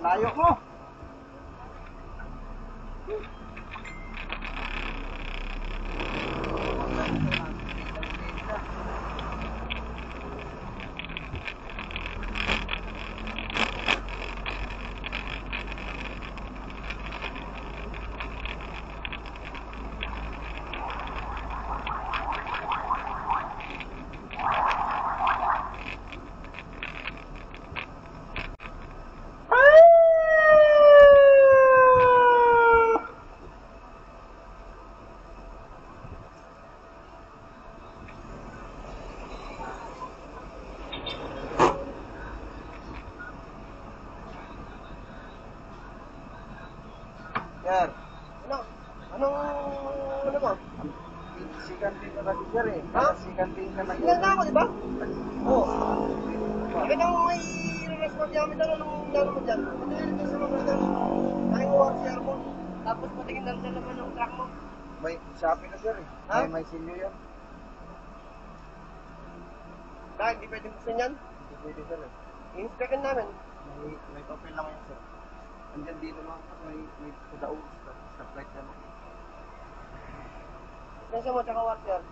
Layo mo. Sir, Ano mo? sikanting ka kasi sir eh. Ha? Sikanting ka na. Signal na ako, di ba? Oo. Bakit ang may respond namin anong gano'n mo dyan? Patingin ka sa mga brother. Tayong ORCR mo. Tapos patingin na rin naman ng truck mo. May Shopee na sir eh. Ha? May silyo yan. Dahil hindi pwede buksan yan. Hindi pwede sir eh. I-inspectan namin. May papel naman yan sir. Andyan dito lang. May kudaog. Stoplight na lang. Kasi mo, tsaka ORCR.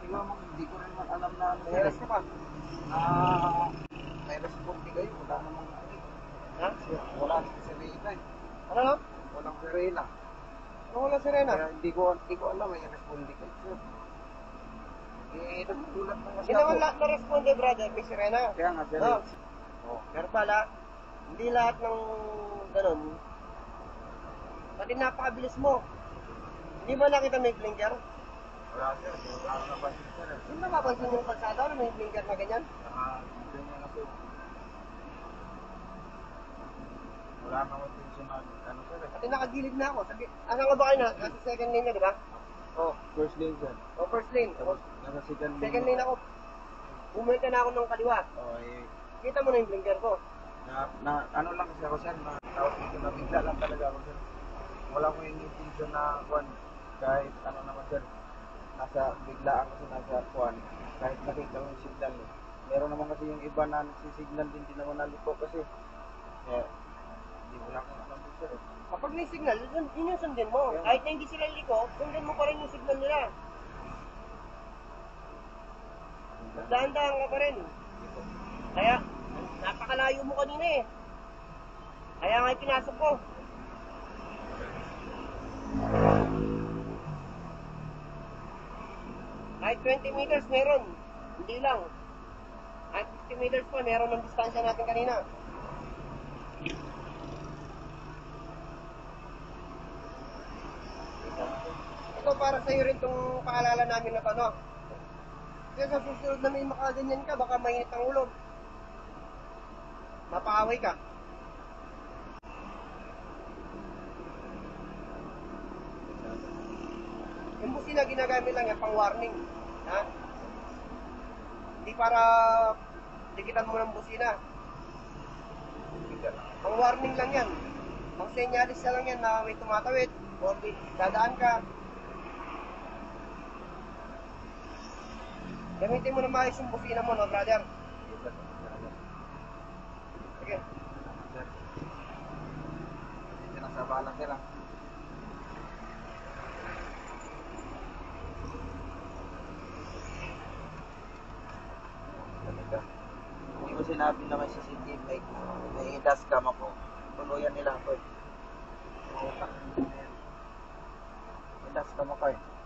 Hindi ko rin man alam na ano May arrest ka pa. May responde kayo. Wala namang Ha? wala si Serena eh. Ano no? Walang Serena. Ano wala sirena? Kaya hindi ko alam may responde kayo sir. Eh, nagtulad na kasi Hindi naman lahat na-responde, brother. May sirena. Kaya nga sir. No. Oh. Pero pala, hindi lahat ng ganun. Pati napakabilis mo. Hindi ba nakita may blinker? Wala sir. Wala naman sir. Hindi napapansin yung kalsada na may blinker na ganyan? Ganyan na sir. Wala naman tension na ano sir eh. Pati nakagilid na ako. Sabi, asa nga ba kayo na? Nasa second lane na, di ba? Oh, first lane sir. O first lane. Tapos nasa second lane. Second lane ako. Bumalik na ako ng kaliwa. Oh, eh. Kita mo na yung blinker ko. Ano lang kasi ako sir, tawag dito na bigla lang talaga ako sir. Wala ko yung intention na kuwan. Kahit ano naman sir, nasa biglaan kasi nasa kuwan. Kahit nakita ko yung signal eh. Meron naman kasi yung iba na nagsisignal din, di naman naliko kasi. Kaya, hindi mo lang kung alam din sir eh. Kapag may signal, yun yung sundin mo. Kahit na hindi sila liko, sundin mo pa rin yung signal nila. Dahan-dahan ka pa rin. Kaya, napakalayo mo kanina eh. Kaya nga pinasok ko. Kahit 20 meters meron. Hindi lang. Kahit 50 meters pa, meron ng distansya natin kanina. Ito para sa'yo rin itong paalala namin na ito, no? Kasi sa susunod na may makaganyan ka, baka mainit ang ulo. Mapaaway ka. Yung busina ginagamit lang yan pang warning. Ha? Hindi para dikitan mo ng busina. Pang warning lang yan. Pang senyalis na lang yan na may tumatawid o dadaan ka. Gamitin mo na maayos yung busina mo, no, brother? Sige. Hindi na sa bala sir ah. Talaga. Hindi ko sinabi na may CCTV may dashcam ako. Tuluyan nila ako eh. May dashcam ako eh.